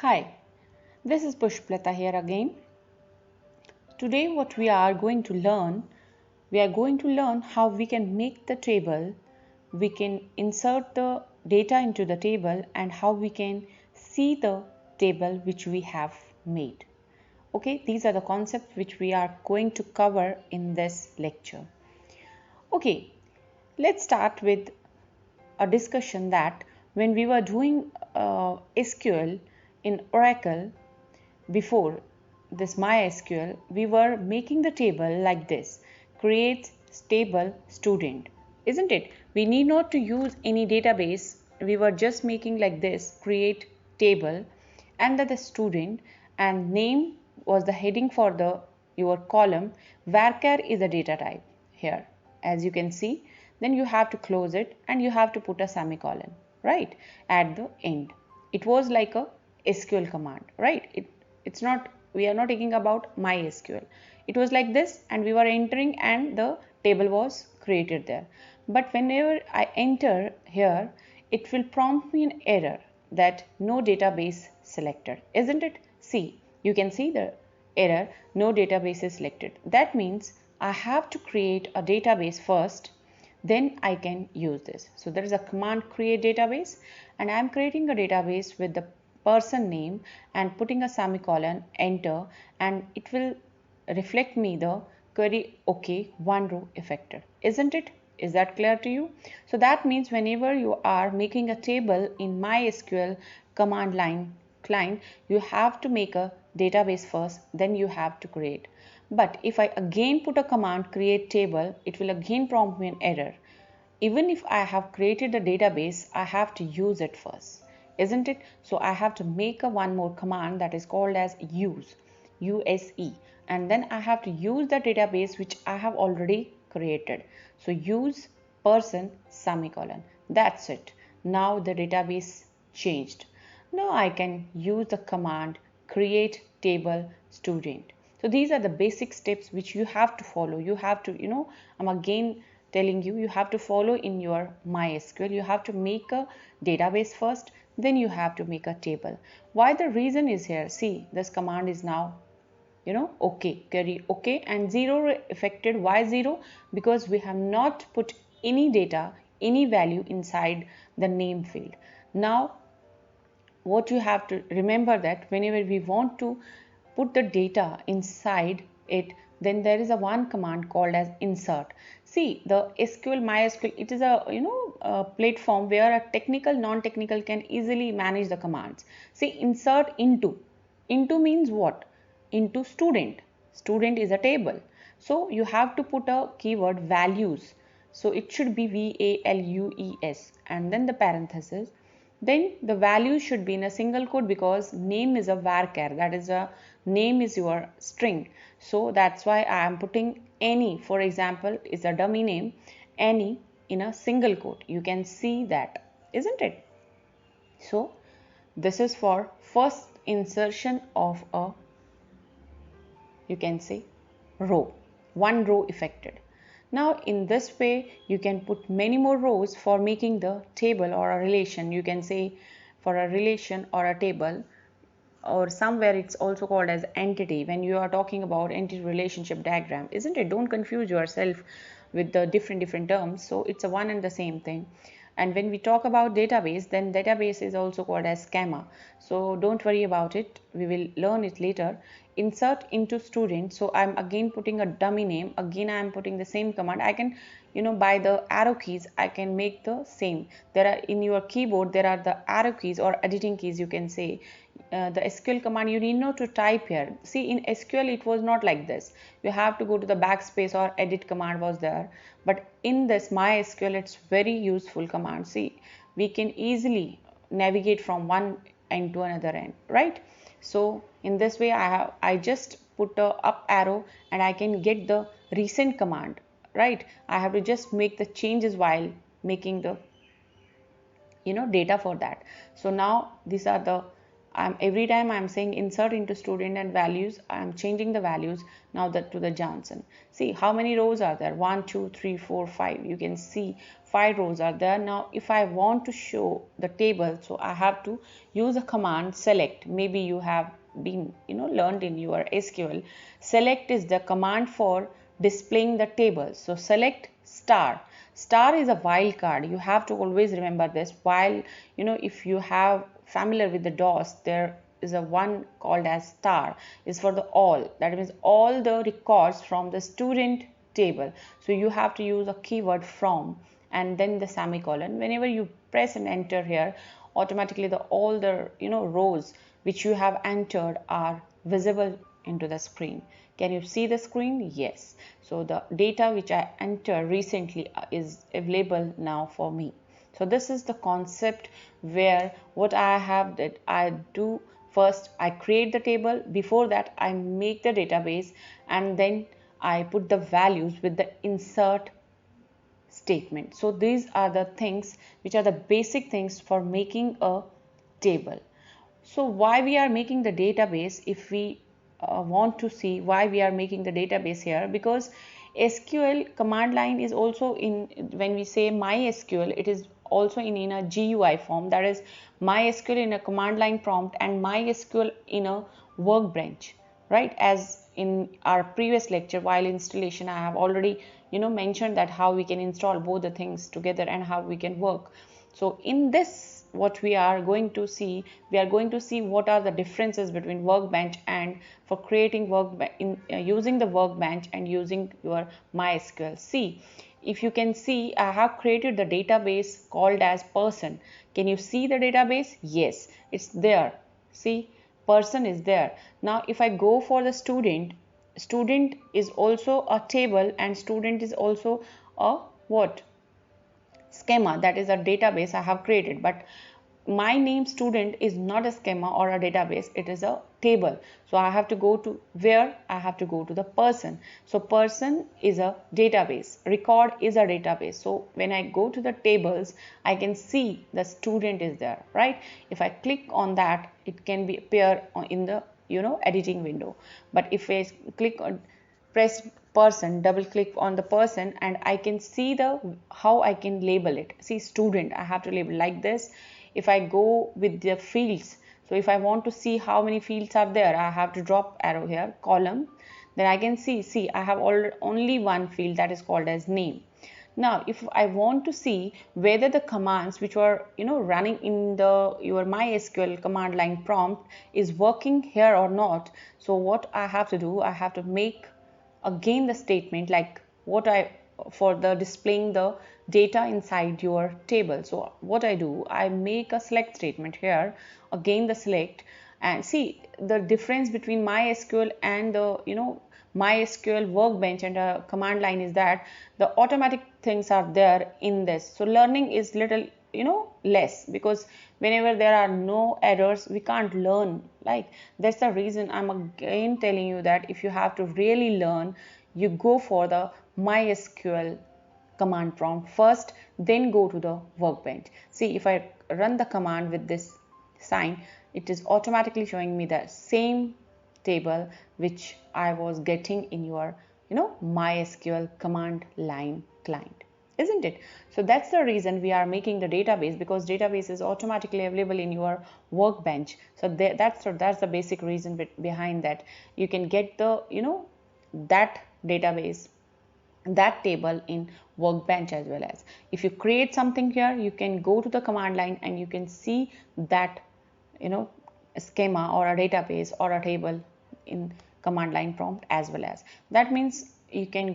Hi, this is Pushplata here again. Today what we are going to learn how we can make the table, we can insert the data into the table and how we can see the table which we have made. Okay, these are the concepts which we are going to cover in this lecture. Okay, let's start with a discussion that when we were doing SQL in Oracle, before this MySQL, we were making the table like this: create table student, isn't it? We need not to use any database. We were just making like this: create table, and that the student, and name was the heading for the your column. Varchar is a data type here, as you can see. Then you have to close it and you have to put a semicolon right at the end. It was like a SQL command, right? It's not, we are not talking about MySQL. It was like this and we were entering and the table was created there. But whenever I enter here, it will prompt me an error that no database selected, isn't it? See, you can see the error, no database is selected. That means I have to create a database first, then I can use this. So there is a command create database and I am creating a database with the person name and putting a semicolon, enter, and it will reflect me the query okay, one row affected, isn't it? Is that clear to you? So that means whenever you are making a table in MySQL command line client, you have to make a database first, then you have to create. But if I again put a command create table, it will again prompt me an error. Even if I have created a database, I have to use it first, isn't it? So I have to make a one more command that is called as use, USE, and then I have to use the database which I have already created. So use person semicolon. That's it. Now the database changed. Now I can use the command create table student. So these are the basic steps which you have to follow. You have to, I'm again telling you, you have to follow in your MySQL. You have to make a database first, then you have to make a table. Why the reason is here? See, this command is now, okay, query okay, and zero affected. Why zero? Because we have not put any data, any value inside the name field. Now what you have to remember that whenever we want to put the data inside it, then there is a one command called as insert. See, the SQL MySQL, it is a platform where a technical non-technical can easily manage the commands. See, insert into means what? Into student. Student is a table, so you have to put a keyword values. So it should be VALUES and then the parenthesis. Then the value should be in a single quote because name is a varchar, that is a name is your string. So that's why I am putting any, for example, is a dummy name, any in a single quote. You can see that, isn't it? So this is for first insertion of a, you can say, row, one row affected. Now in this way you can put many more rows for making the table or a relation. You can say for a relation or a table, or somewhere it's also called as entity when you are talking about entity relationship diagram, isn't it? Don't confuse yourself with the different terms. So it's a one and the same thing. And when we talk about database, then database is also called as schema. So don't worry about it, we will learn it later. Insert into student, so I'm again putting a dummy name, again I am putting the same command. I can, by the arrow keys I can make the same. There are in your keyboard, there are the arrow keys or editing keys, you can say. The SQL command you need not to type here. See, in SQL it was not like this. You have to go to the backspace or edit command was there. But in this MySQL, it's very useful command. See, we can easily navigate from one end to another end, right? So in this way, I just put a up arrow and I can get the recent command, right? I have to just make the changes while making the data for that. So now these are the Every time I'm saying insert into student and values, I'm changing the values now that to the Johnson. See how many rows are there? 1, 2, 3, 4, 5. You can see 5 rows are there. Now if I want to show the table, so I have to use a command select. Maybe you have been learned in your SQL. Select is the command for displaying the table. So select star. Star is a wildcard. You have to always remember this. While if you have familiar with the DOS, there is a one called as star, is for the all. That means all the records from the student table. So you have to use a keyword from and then the semicolon. Whenever you press and enter here, automatically all the rows which you have entered are visible into the screen. Can you see the screen? Yes. So the data which I entered recently is available now for me. So this is the concept where what I have that I do first, I create the table. Before that, I make the database, and then I put the values with the insert statement. So these are the things which are the basic things for making a table. So why we are making the database, if we want to see why we are making the database here, because SQL command line is also in, when we say MySQL, it is also in a GUI form, that is MySQL in a command line prompt and MySQL in a workbench, right? As in our previous lecture while installation, I have already mentioned that how we can install both the things together and how we can work. So in this, what we are going to see, what are the differences between workbench and for creating using the workbench and using your MySQL. See, if you can see, I have created the database called as person. Can you see the database? Yes, it's there. See, person is there. Now if I go for the student, student is also a table and student is also a what? Schema, that is a database I have created. But my name student is not a schema or a database, it is a table. So I have to go to where? I have to go to the person. So person is a database, record is a database. So when I go to the tables, I can see the student is there, right? If I click on that, it can be appear in the editing window. But if I click on, press person, double click on the person, and I can see the how I can label it. See, student, I have to label like this. If I go with the fields, so if I want to see how many fields are there, I have to drop arrow here, column, then I can see I have only one field, that is called as name. Now if I want to see whether the commands which were running in the your MySQL command line prompt is working here or not, so what I have to do, I have to make again the statement like what I for the displaying the data inside your table. So what I do, I make a select statement here, again the select, and see the difference between MySQL and the MySQL workbench and a command line is that the automatic things are there in this. So learning is little less, because whenever there are no errors we can't learn. Like, that's the reason I'm again telling you that if you have to really learn, you go for the MySQL command prompt first, then go to the workbench. See, if I run the command with this sign, it is automatically showing me the same table which I was getting in your MySQL command line client, isn't it? So that's the reason we are making the database, because database is automatically available in your workbench. So that's the basic reason behind that. You can get the that database, that table in workbench as well. As if you create something here, you can go to the command line and you can see that schema or a database or a table in command line prompt as well. As that means you can